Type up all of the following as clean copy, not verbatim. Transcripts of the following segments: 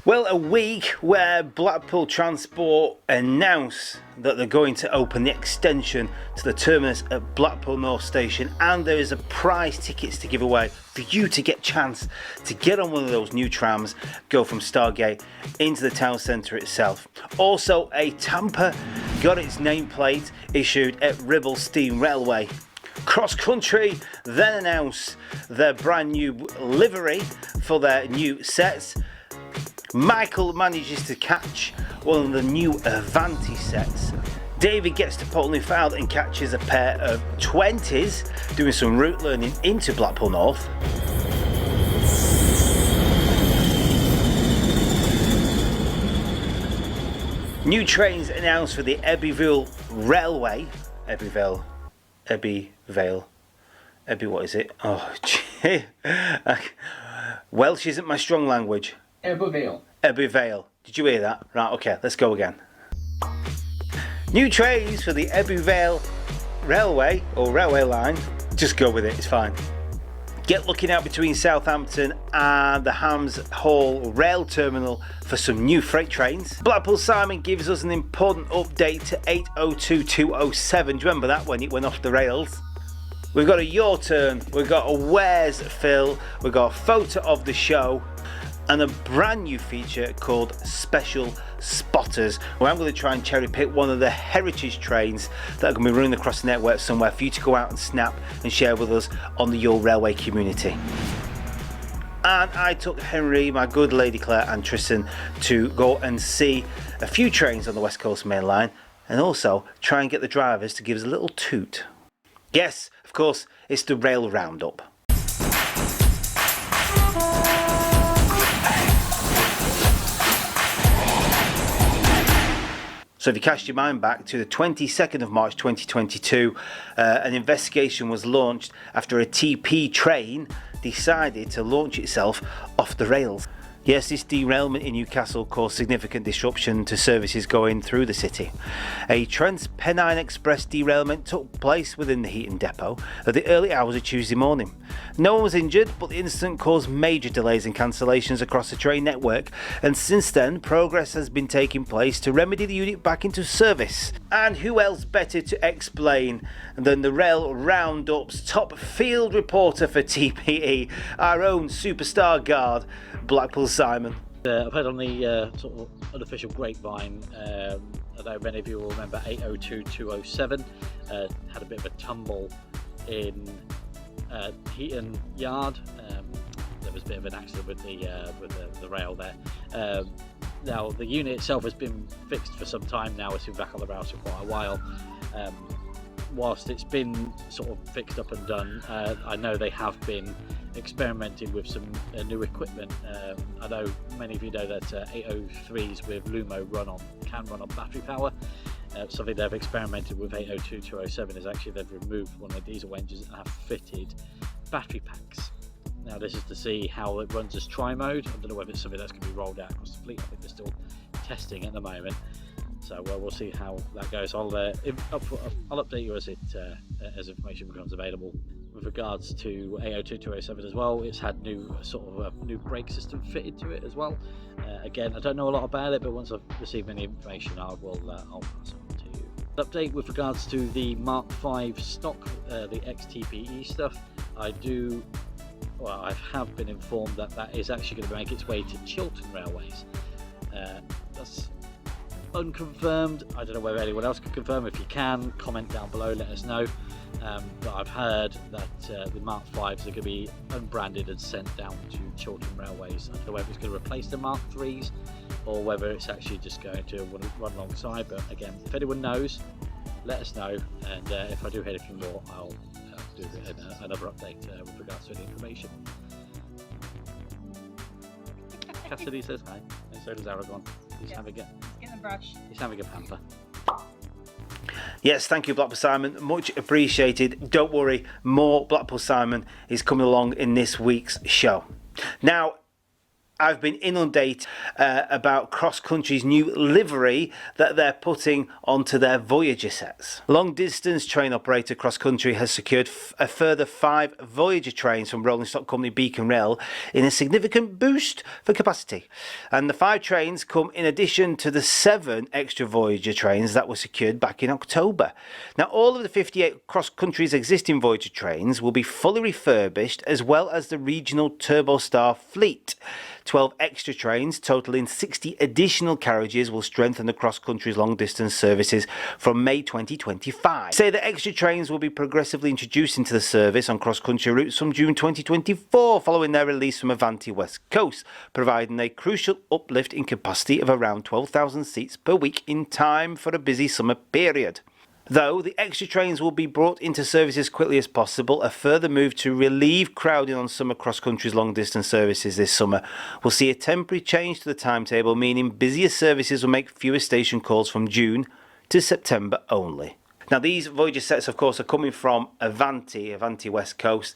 Well, a week where Blackpool Transport announced that they're going to open the extension to the terminus at Blackpool North Station, and there is a prize tickets to give away for you to get a chance to get on one of those new trams, go from Stargate into the town centre itself. Also, a Tamper got its nameplate issued at Ribble Stream Railway. CrossCountry then announced their brand new livery for their new sets. Michael manages to catch one of the new Avanti sets. David gets to Putney Fylde and catches a pair of 20s, doing some route learning into Blackpool North. New trains announced for the Ebbw Vale Railway. Ebbw Vale. What is it? Oh, gee. Welsh isn't my strong language. Ebbw Vale. Ebbw Vale. Did you hear that? Right, okay, let's go again. New trains for the Ebbw Vale Railway, or railway line. Just go with it, it's fine. Get looking out between Southampton and the Hams Hall rail terminal for some new freight trains. Blackpool Simon gives us an important update to 802207. Do you remember that when it went off the rails? We've got a Your Turn, we've got a Where's Phil, we've got a photo of the show, and a brand new feature called Special Spotters, where I'm going to try and cherry pick one of the heritage trains that are going to be running across the network somewhere for you to go out and snap and share with us on the Your Railway community. And I took Henry, my good lady Claire and Tristan to go and see a few trains on the West Coast Main Line, and also try and get the drivers to give us a little toot. Yes, of course, it's the Rail Roundup. So if you cast your mind back to the 22nd of March 2022, an investigation was launched after a TP train decided to launch itself off the rails. Yes, this derailment in Newcastle caused significant disruption to services going through the city. A Trans-Pennine Express derailment took place within the Heaton depot at the early hours of Tuesday morning. No one was injured, but the incident caused major delays and cancellations across the train network, and since then progress has been taking place to remedy the unit back into service. And who else better to explain than the Rail Roundup's top field reporter for TPE, our own superstar guard, Blackpool Simon. I've heard on the sort of unofficial grapevine, I don't know if many of you will remember 802207 had a bit of a tumble in Heaton Yard. There was a bit of an accident with the rail there. Now the unit itself has been fixed for some time now. It's been back on the rails for quite a while. Whilst it's been sort of fixed up and done, I know they have been experimenting with some new equipment. I know many of you know that 803s with Lumo can run on battery power. Something they've experimented with 802207 is actually they've removed one of the diesel engines and have fitted battery packs. Now this is to see how it runs as tri-mode. I don't know whether it's something that's going to be rolled out across the fleet. I think they're still testing at the moment. So we'll see how that goes. I'll update you as information becomes available. With regards to 802207 as well, it's had new brake system fitted to it as well. Again, I don't know a lot about it, but once I've received any information, I'll pass it on to you. Update with regards to the Mark 5 stock, the XTPE stuff. I have been informed that is actually going to make its way to Chiltern Railways. That's unconfirmed. I don't know whether anyone else can confirm. If you can, comment down below, let us know. But I've heard that the Mark 5s are going to be unbranded and sent down to Chiltern Railways. I don't know whether it's going to replace the Mark 3s or whether it's actually just going to run alongside. But again, if anyone knows, let us know, and if I do hear anything more, I'll do another update with regards to the information. Cassidy says hi, and so does Aragon. He's having a brush. He's having a pamper. Yes, thank you, Blackpool Simon. Much appreciated. Don't worry, more Blackpool Simon is coming along in this week's show. Now, I've been inundated about CrossCountry's new livery that they're putting onto their Voyager sets. Long distance train operator CrossCountry has secured a further 5 Voyager trains from rolling stock company Beacon Rail in a significant boost for capacity. And the 5 trains come in addition to the 7 extra Voyager trains that were secured back in October. Now, all of the 58 CrossCountry's existing Voyager trains will be fully refurbished, as well as the regional Turbostar fleet. 12 extra trains totaling 60 additional carriages will strengthen the CrossCountry's long distance services from May 2025. Say that extra trains will be progressively introduced into the service on CrossCountry routes from June 2024, following their release from Avanti West Coast, providing a crucial uplift in capacity of around 12,000 seats per week in time for a busy summer period. Though the extra trains will be brought into service as quickly as possible, a further move to relieve crowding on some of CrossCountry's long distance services this summer will see a temporary change to the timetable, meaning busier services will make fewer station calls from June to September only. Now, these Voyager sets, of course, are coming from Avanti West Coast.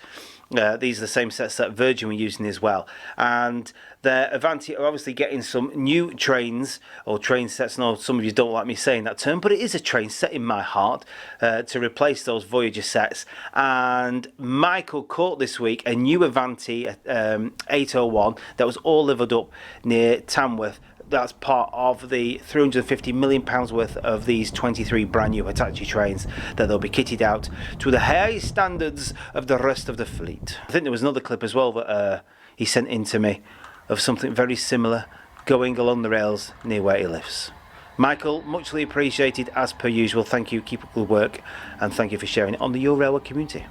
These are the same sets that Virgin were using as well. And the Avanti are obviously getting some new trains, or train sets. No, some of you don't like me saying that term, but it is a train set in my heart, to replace those Voyager sets. And Michael caught this week a new Avanti 801 that was all levered up near Tamworth. That's part of the £350 million worth of these 23 brand new Hitachi trains that they'll be kitted out to the high standards of the rest of the fleet. I think there was another clip as well that he sent in to me of something very similar going along the rails near where he lives. Michael, muchly appreciated as per usual. Thank you, keep up the good work, and thank you for sharing it on the Your Railway community.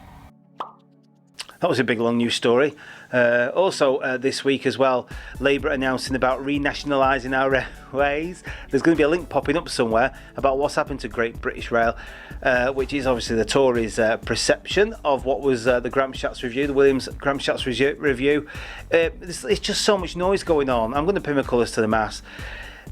That was a big long news story. Also this week as well, Labour announcing about renationalising our railways. There's going to be a link popping up somewhere about what's happened to Great British Rail, which is obviously the Tories' perception of what was the Gramsci's review, the Williams Gramsci's review. It's just so much noise going on. I'm going to pin my colours to the mast.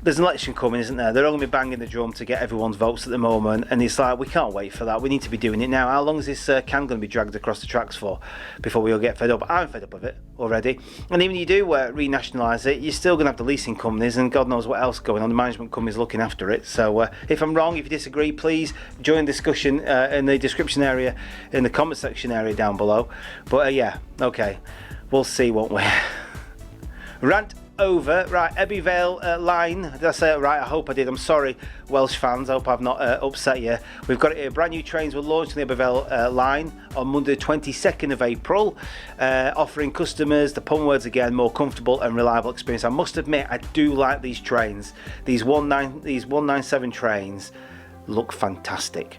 There's an election coming, isn't there? They're only banging the drum to get everyone's votes at the moment, and it's like, we can't wait for that. We need to be doing it now. How long is this can going to be dragged across the tracks for before we all get fed up? I'm fed up of it already. And even if you do renationalise it, you're still going to have the leasing companies and God knows what else going on. The management companies looking after it. So if I'm wrong, if you disagree, please join the discussion in the description area, in the comment section area down below. But yeah, okay, we'll see, won't we? Rant over. Right, Ebbw Vale line. Did I say it right? I hope I did. I'm sorry, Welsh fans. I hope I've not upset you. We've got it here. Brand new trains were launched on the Ebbw Vale line on Monday, 22nd of April, offering customers the pun words again, more comfortable and reliable experience. I must admit, I do like these trains. These 197 trains look fantastic.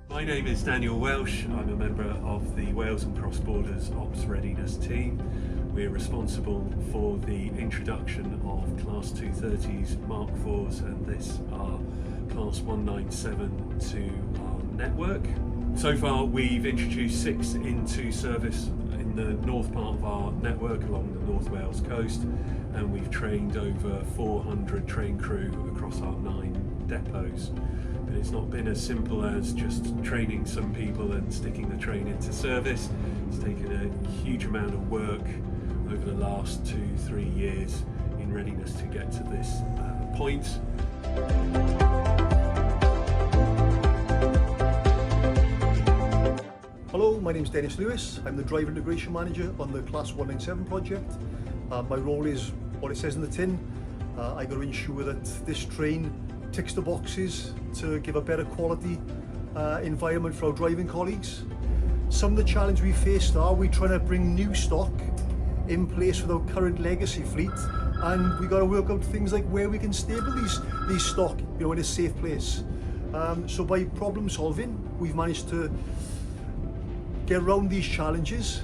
My name is Daniel Welsh. I'm a member of the Wales and Cross Borders Ops Readiness team. We're responsible for the introduction of Class 230s, Mark IVs, and this are Class 197 to our network. So far we've introduced 6 into service in the north part of our network along the North Wales coast, and we've trained over 400 train crew across our 9 depots. And it's not been as simple as just training some people and sticking the train into service. It's taken a huge amount of work over the last 2-3 years in readiness to get to this point. Hello, my name is Dennis Lewis. I'm the Driver Integration Manager on the Class 197 project. My role is what it says in the tin. I got to ensure that this train ticks the boxes to give a better quality environment for our driving colleagues. Some of the challenges we faced are we're trying to bring new stock in place with our current legacy fleet, and we got to work out things like where we can stable these stock, you know, in a safe place. So by problem solving, we've managed to get around these challenges.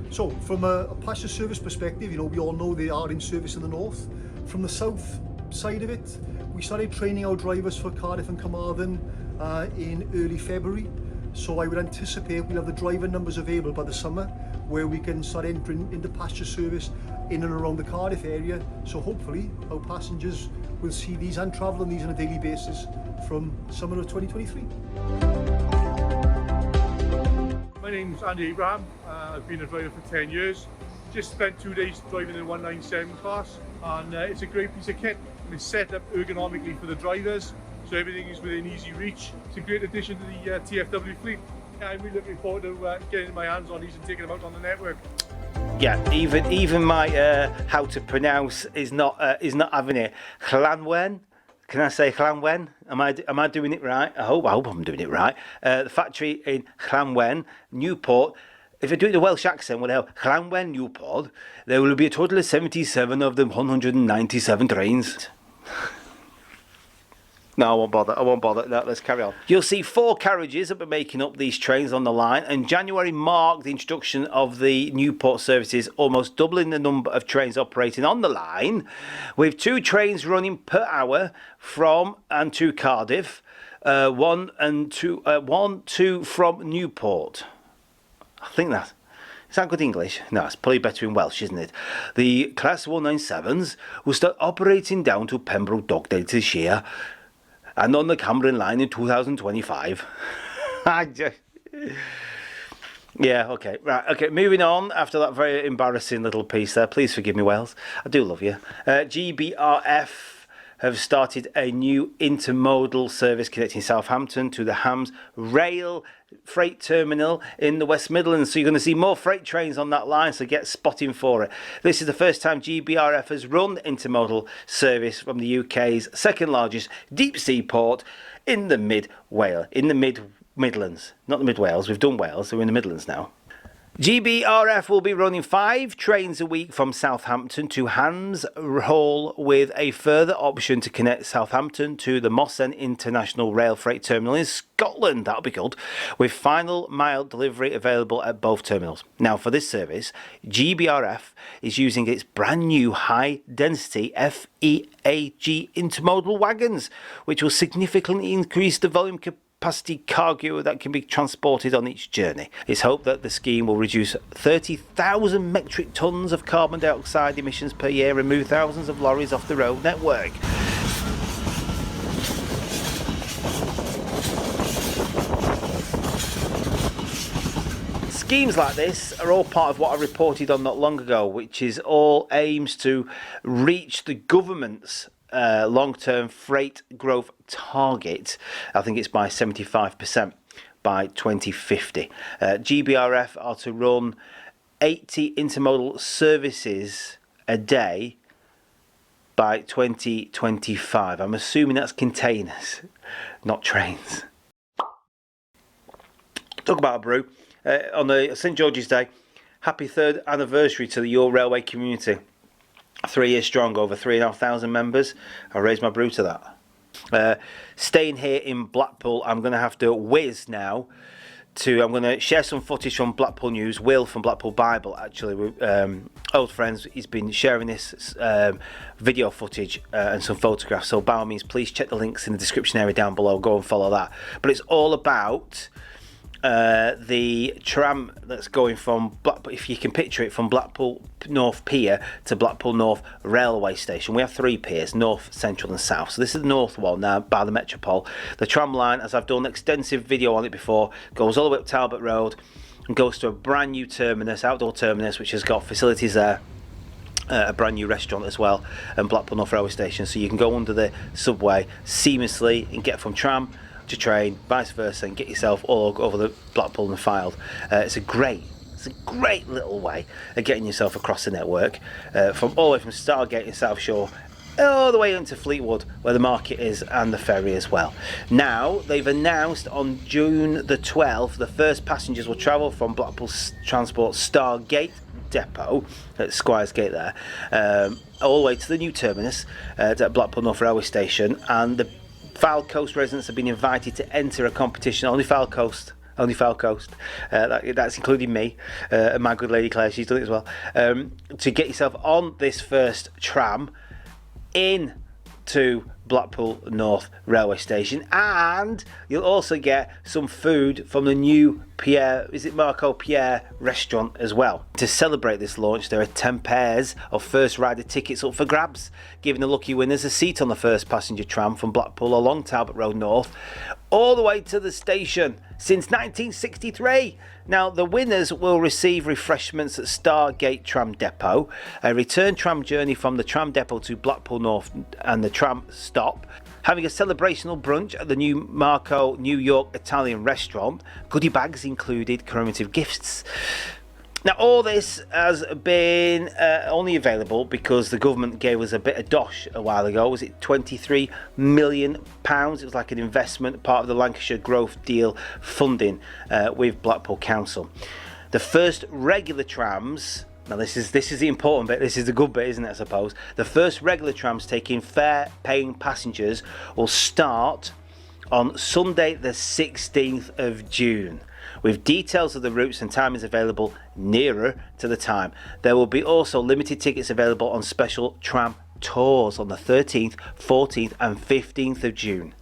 So from a passenger service perspective, you know, we all know they are in service in the north. From the south side of it, we started training our drivers for Cardiff and Carmarthen in early February. So I would anticipate we'll have the driver numbers available by the summer, where we can start entering into passenger service in and around the Cardiff area. So hopefully our passengers will see these and travel on these on a daily basis from summer of 2023. My My name's Andy Abraham. I've been a driver for 10 years. Just spent 2 days driving in the 197 class, and it's a great piece of kit. And it's set up ergonomically for the drivers, so everything is within easy reach. It's a great addition to the TFW fleet. Yeah, I'm really looking forward to getting my hands on these and taking them out on the network. Yeah, even my how to pronounce is not having it. Llanwen. Can I say Llanwen? Am I doing it right? I hope I'm doing it right. The factory in Llanwen, Newport. If I do it in a Welsh accent, well, Llanwen, Newport, there will be a total of 77 of the 197 trains. No, I won't bother. No, let's carry on. You'll see 4 carriages that were making up these trains on the line, and January marked the introduction of the Newport services, almost doubling the number of trains operating on the line, with 2 trains running per hour from and to Cardiff, 1 2 from Newport. I think that. Is that good English? No, it's probably better in Welsh, isn't it? The Class 197s will start operating down to Pembroke Dockdale this year, and on the Cambrian line in 2025. Yeah, okay. Right, okay, moving on after that very embarrassing little piece there. Please forgive me, Wales. I do love you. GBRF have started a new intermodal service connecting Southampton to the Hams Rail Freight Terminal in the West Midlands. So you're going to see more freight trains on that line, so get spotting for it. This is the first time GBRF has run intermodal service from the UK's second largest deep sea port in the Midlands. Not the Mid Wales, we've done Wales, so we're in the Midlands now. GBRF will be running 5 trains a week from Southampton to Hams Hall, with a further option to connect Southampton to the Moss End International Rail Freight Terminal in Scotland. That'll be good, with final mile delivery available at both terminals. Now, for this service, GBRF is using its brand new high density FEAG intermodal wagons, which will significantly increase the volume capacity cargo that can be transported on each journey. It's hoped that the scheme will reduce 30,000 metric tons of carbon dioxide emissions per year and move thousands of lorries off the road network. Schemes like this are all part of what I reported on not long ago, which is all aims to reach the government's long-term freight growth target. I think it's by 75% by 2050. GBRF are to run 80 intermodal services a day by 2025. I'm assuming that's containers, not trains. Talk about a brew. On the St George's Day, happy 3rd anniversary to the Your Railway community. 3 years strong, over 3,500 members. I raised my brew to that. Staying here in Blackpool, I'm going to have to whiz now I'm going to share some footage from Blackpool News. Will from Blackpool Bible, actually, old friends, he's been sharing this video footage and some photographs. So by all means, please check the links in the description area down below. Go and follow that. But it's all about the tram that's going from Blackpool, if you can picture it, from Blackpool North Pier to Blackpool North Railway Station. We have 3 piers, North, Central and South. So this is the North one now by the Metropole. The tram line, as I've done an extensive video on it before, goes all the way up Talbot Road and goes to a brand new terminus, outdoor terminus, which has got facilities there, a brand new restaurant as well, and Blackpool North Railway Station. So you can go under the subway seamlessly and get from tram to train, vice versa, and get yourself all over the Blackpool and Fylde. It's a great little way of getting yourself across the network, from all the way from Stargate in South Shore all the way into Fleetwood, where the market is, and the ferry as well. Now they've announced on June the 12th the first passengers will travel from Blackpool Transport Stargate depot at Squires Gate there, all the way to the new terminus at Blackpool North Railway Station, and the Fylde Coast residents have been invited to enter a competition. Only Fylde Coast. That's including me and my good lady Claire. She's done it as well. To get yourself on this first tram in to Blackpool North Railway Station, and you'll also get some food from the new Marco Pierre restaurant as well. To celebrate this launch, there are 10 pairs of first rider tickets up for grabs, giving the lucky winners a seat on the first passenger tram from Blackpool along Talbot Road North all the way to the station since 1963. Now, the winners will receive refreshments at Stargate Tram Depot, a return tram journey from the tram depot to Blackpool North and the tram stop, having a celebrational brunch at the new Marco New York Italian restaurant, goodie bags included, commemorative gifts. Now, all this has been only available because the government gave us a bit of dosh a while ago. Was it £23 million? It was like an investment, part of the Lancashire Growth Deal funding with Blackpool Council. The first regular trams, now this is the important bit, this is the good bit, isn't it, I suppose? The first regular trams taking fare-paying passengers will start on Sunday the 16th of June. With details of the routes and timings available nearer to the time. There will be also limited tickets available on special tram tours on the 13th, 14th and 15th of June.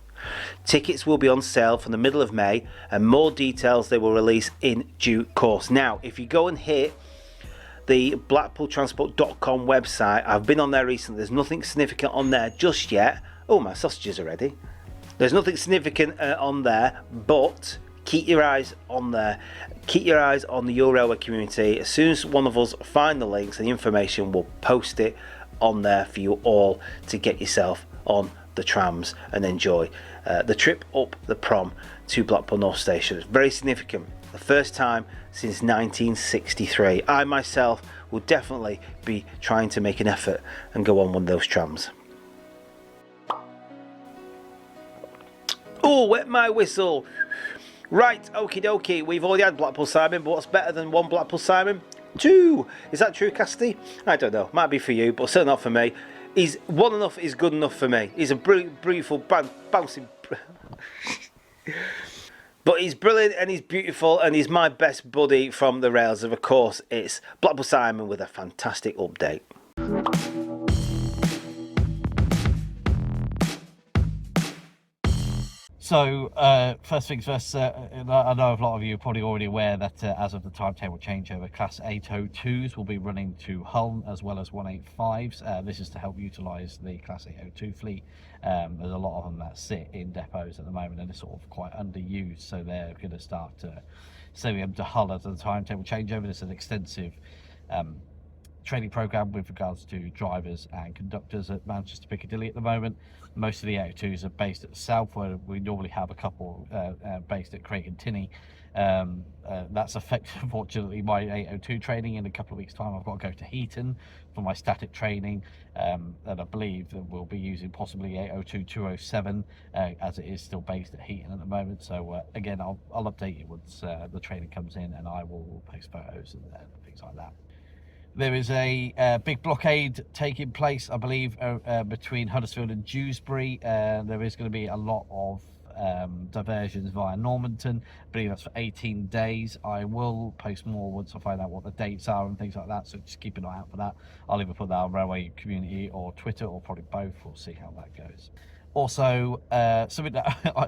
Tickets will be on sale from the middle of May, and more details they will release in due course. Now, if you go and hit the blackpooltransport.com website, I've been on there recently, there's nothing significant on there just yet. Oh, my sausages are ready. There's nothing significant on there, but keep your eyes on there. Keep your eyes on the Your Railway community. As soon as one of us find the links and the information, we'll post it on there for you all to get yourself on the trams and enjoy the trip up the prom to Blackpool North Station. It's very significant. The first time since 1963. I myself will definitely be trying to make an effort and go on one of those trams. Oh, wet my whistle. Right, okie dokie, we've already had Blackpool Simon, but what's better than one Blackpool Simon? Two! Is that true, Casty? I don't know, might be for you, but certainly not for me. He's one enough is good enough for me. He's a beautiful, bouncing... But he's brilliant and he's beautiful and he's my best buddy from the rails. And of course, it's Blackpool Simon with a fantastic update. So, first things first, I know a lot of you are probably already aware that as of the timetable changeover, Class 802s will be running to Hull as well as 185s. This is to help utilise the Class 802 fleet. There's a lot of them that sit in depots at the moment and they're sort of quite underused, so they're going to start sending them to Hull as the timetable changeover. There's an extensive training programme with regards to drivers and conductors at Manchester Piccadilly at the moment. Most of the 802s are based at the south, where we normally have a couple based at Craig and Tinney. That's affected, unfortunately, my 802 training. In a couple of weeks' time, I've got to go to Heaton for my static training, and I believe that we'll be using possibly 802-207, as it is still based at Heaton at the moment. So again, I'll update you once the training comes in, and I will post photos and things like that. There is a big blockade taking place, I believe, between Huddersfield and Dewsbury. There is going to be a lot of diversions via Normanton. I believe that's for 18 days. I will post more once I find out what the dates are and things like that, so just keep an eye out for that. I'll either put that on Railway Community or Twitter, or probably both. We'll see how that goes. Also, something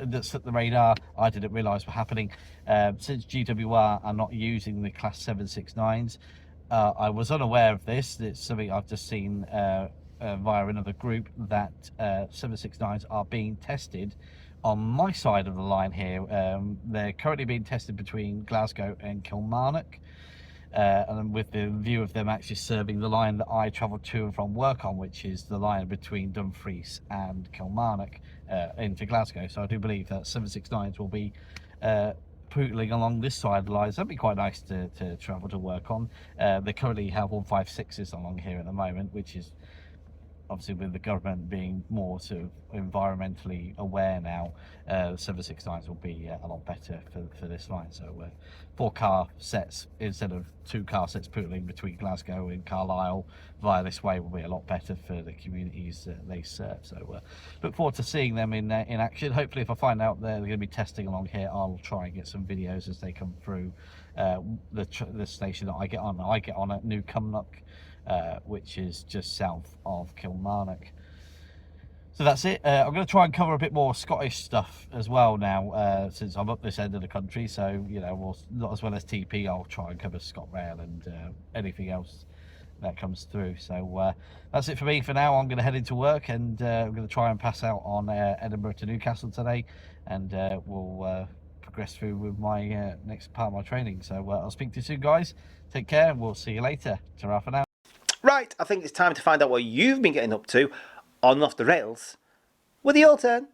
that's at the radar I didn't realise were happening. Since GWR are not using the Class 769s, I was unaware of this. It's something I've just seen via another group, that 769s are being tested on my side of the line here. They're currently being tested between Glasgow and Kilmarnock, and with the view of them actually serving the line that I travel to and from work on, which is the line between Dumfries and Kilmarnock into Glasgow. So I do believe that 769s will be pootling along this side of the lines. That'd be quite nice to travel to work on. They currently have 156s along here at the moment, which is obviously, with the government being more sort of environmentally aware now, 769s will be a lot better for this line. So 4 car sets instead of 2 car sets pootling between Glasgow and Carlisle via this way will be a lot better for the communities that they serve. So look forward to seeing them in action. Hopefully, if I find out they're going to be testing along here, I'll try and get some videos as they come through the station that I get on. I get on at New Cumnock, which is just south of Kilmarnock. So that's it. I'm going to try and cover a bit more Scottish stuff as well now, since I'm up this end of the country. So, you know, not as well as TP, I'll try and cover ScotRail and anything else that comes through. So that's it for me for now. I'm going to head into work, and I'm going to try and pass out on Edinburgh to Newcastle today, and we'll progress through with my next part of my training. So I'll speak to you soon, guys. Take care, and we'll see you later. Ta-ra for now. Right, I think it's time to find out what you've been getting up to on and off the rails with your turn.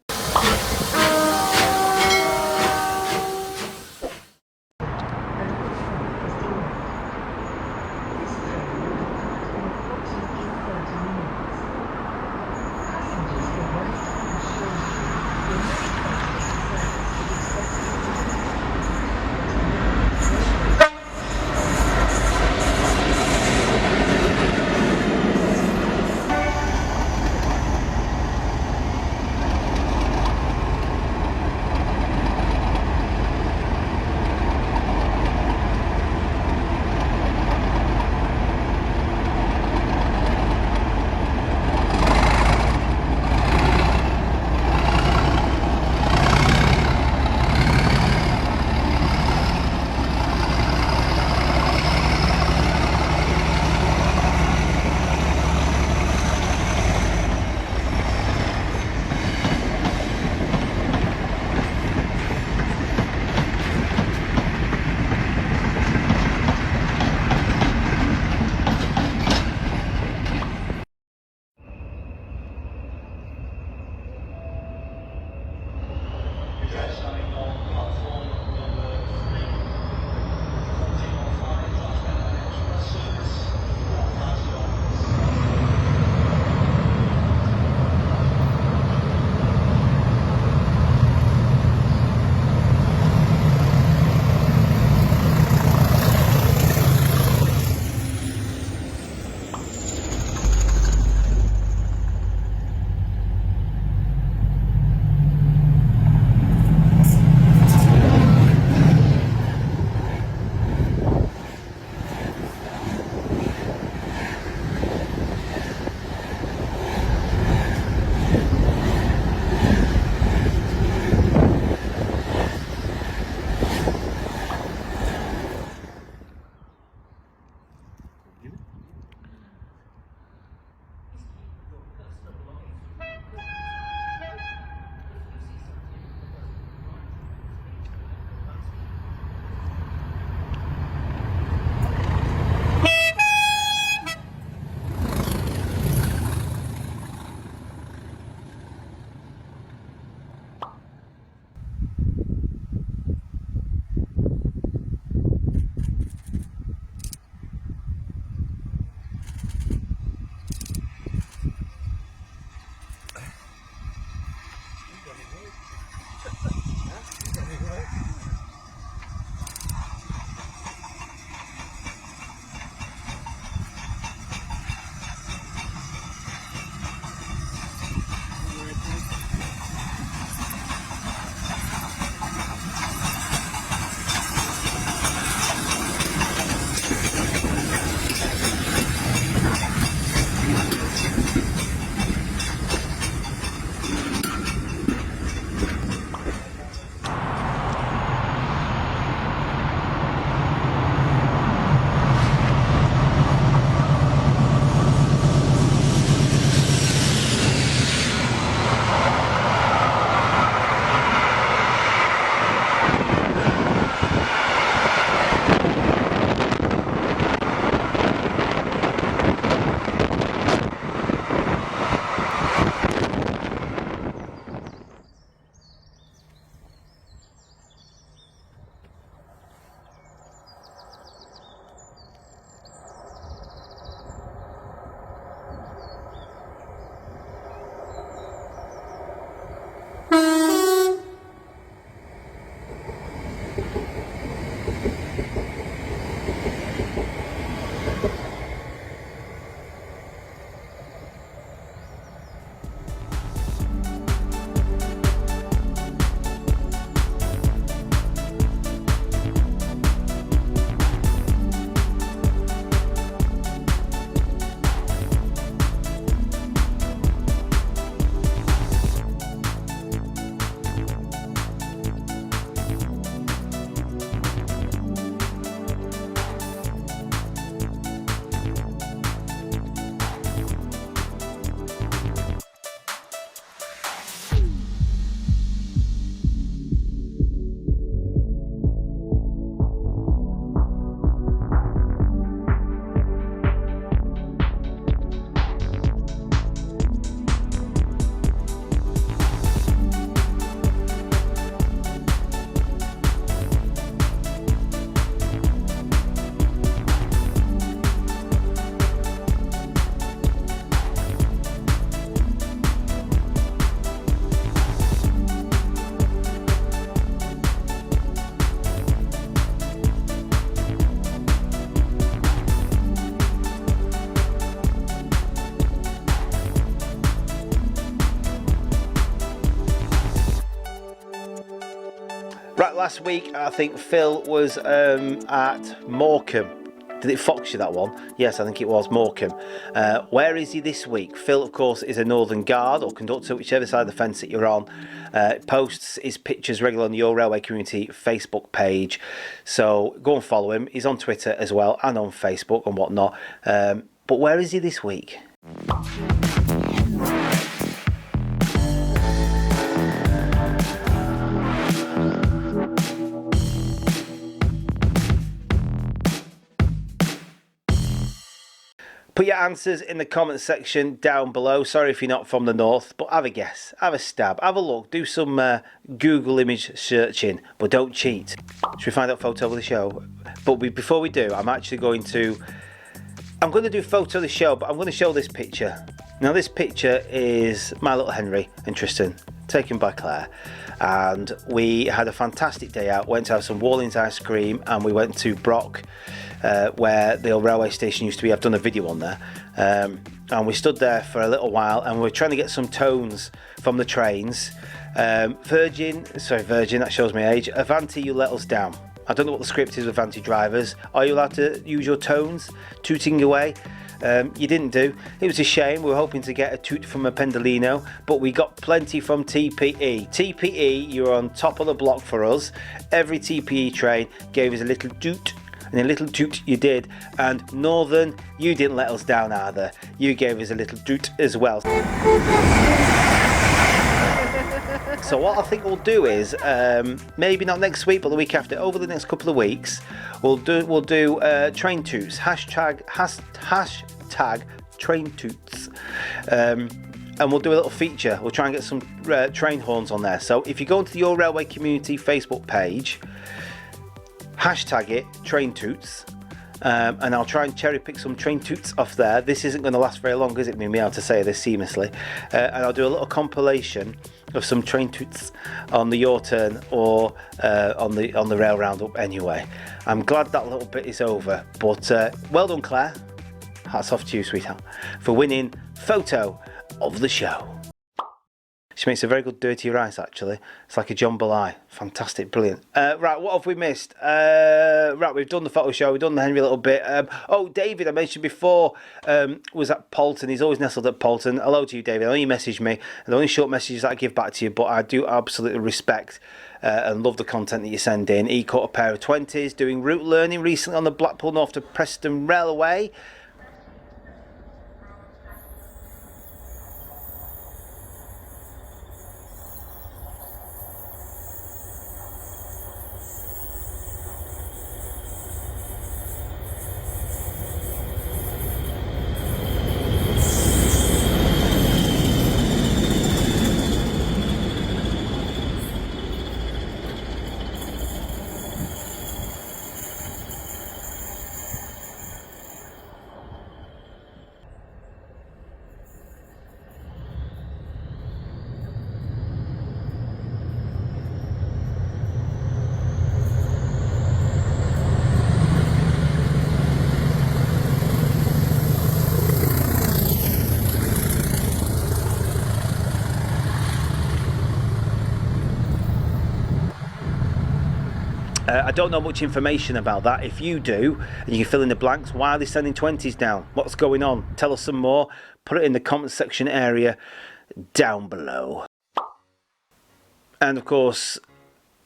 Right, last week I think Phil was at Morecambe. Did it fox you, that one? Yes, I think it was Morecambe. Where is he this week? Phil, of course, is a Northern Guard or conductor, whichever side of the fence that you're on. Posts his pictures regularly on the Your Railway Community Facebook page. So go and follow him. He's on Twitter as well and on Facebook and whatnot. But where is he this week? Put your answers in the comment section down below. Sorry if you're not from the north, but have a guess, have a stab, have a look, do some Google image searching, but don't cheat. Should we find out photo of the show? But before we do, I'm going to do a photo of the show, but I'm going to show this picture. Now this picture is my little Henry and Tristan, taken by Claire. And we had a fantastic day out, went to have some Wallings ice cream, and we went to Brock, where the old railway station used to be. I've done a video on there, and we stood there for a little while, and we were trying to get some tones from the trains. Virgin, that shows my age. Avanti, you let us down. I don't know what the script is with Avanti drivers. Are you allowed to use your tones, tooting away? You didn't do. It was a shame. We were hoping to get a toot from a Pendolino, but we got plenty from TPE. TPE, you were on top of the block for us. Every TPE train gave us a little toot, and a little toot you did. And Northern, you didn't let us down either. You gave us a little toot as well. So what I think we'll do is, maybe not next week, but the week after, over the next couple of weeks, we'll do train toots, hashtag train toots, and we'll do a little feature. We'll try and get some train horns on there. So if you go into the Your Railway Community Facebook page, hashtag it train toots, and I'll try and cherry pick some train toots off there. This isn't going to last very long, is it? Me able to say this seamlessly, and I'll do a little compilation of some train toots on the Your Turn or on the Rail Roundup anyway. I'm glad that little bit is over, but well done, Claire. Hats off to you, sweetheart, for winning photo of the show. She makes a very good dirty rice, actually. It's like a jambalaya. Fantastic, brilliant. Right, what have we missed? Right, we've done the photo show. We've done the Henry a little bit. Oh, David, I mentioned before, was at Poulton. He's always nestled at Poulton. Hello to you, David. I know you messaged me. And the only short messages that I give back to you, but I do absolutely respect and love the content that you send in. He caught a pair of 20s doing route learning recently on the Blackpool North to Preston Railway. I don't know much information about that. If you do, and you can fill in the blanks, why are they sending 20s down? What's going on? Tell us some more. Put it in the comment section area down below. And of course,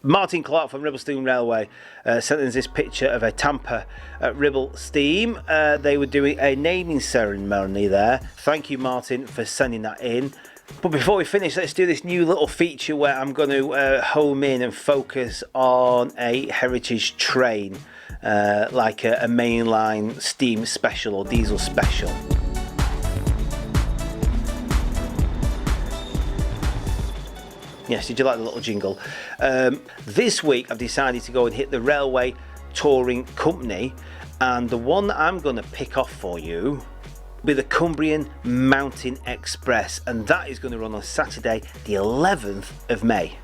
Martin Clark from Ribble Stream Railway sent us this picture of a Tamper at Ribble Stream. They were doing a naming ceremony there. Thank you, Martin, for sending that in. But before we finish, let's do this new little feature where I'm going to home in and focus on a heritage train, like a mainline steam special or diesel special. Yes, did you like the little jingle? This week I've decided to go and hit the Railway Touring Company, and the one that I'm going to pick off for you with the Cumbrian Mountain Express, and that is going to run on Saturday the 11th of May.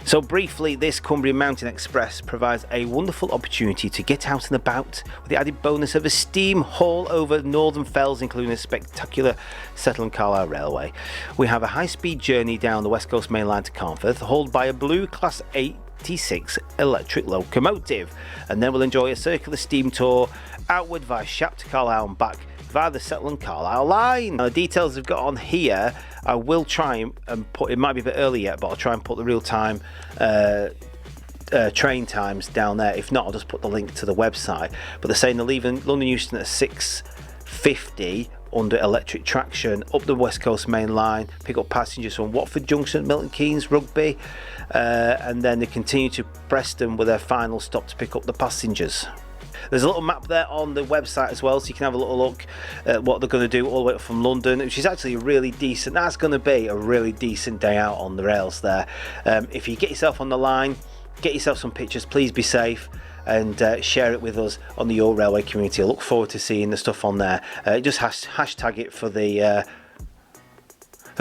So briefly, this Cumbrian Mountain Express provides a wonderful opportunity to get out and about with the added bonus of a steam haul over Northern Fells, including a spectacular Settle & Carlisle Railway. We have a high-speed journey down the West Coast Main Line to Carnforth, hauled by a blue Class 8 86 electric locomotive. And then we'll enjoy a circular steam tour outward via Shap to Carlisle and back via the Settle and Carlisle line. Now, the details I've got on here, I will try and put, it might be a bit early yet, but I'll try and put the real time train times down there. If not, I'll just put the link to the website. But they're saying they're leaving London Euston at 6:50 under electric traction up the West Coast main line, pick up passengers from Watford Junction, Milton Keynes, Rugby, and then they continue to Preston with their final stop to pick up the passengers. There's a little map there on the website as well, so you can have a little look at what they're going to do all the way up from London, which is actually a really decent, that's going to be a really decent day out on the rails there. If you get yourself on the line, get yourself some pictures, please be safe, and share it with us on the Your Railway community. I look forward to seeing the stuff on there. Just hashtag it for the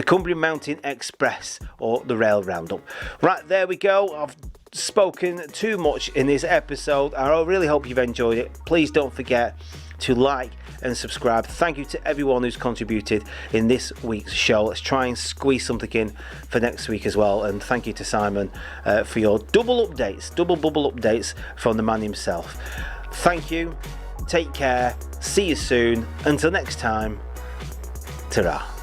Cumbrian Mountain Express or the Rail Roundup. Right, there we go. I've spoken too much in this episode. I really hope you've enjoyed it. Please don't forget to like and subscribe. Thank you to everyone who's contributed in this week's show. Let's try and squeeze something in for next week as well. And thank you to Simon for your double bubble updates from the man himself. Thank you. Take care. See you soon. Until next time. Ta-ra.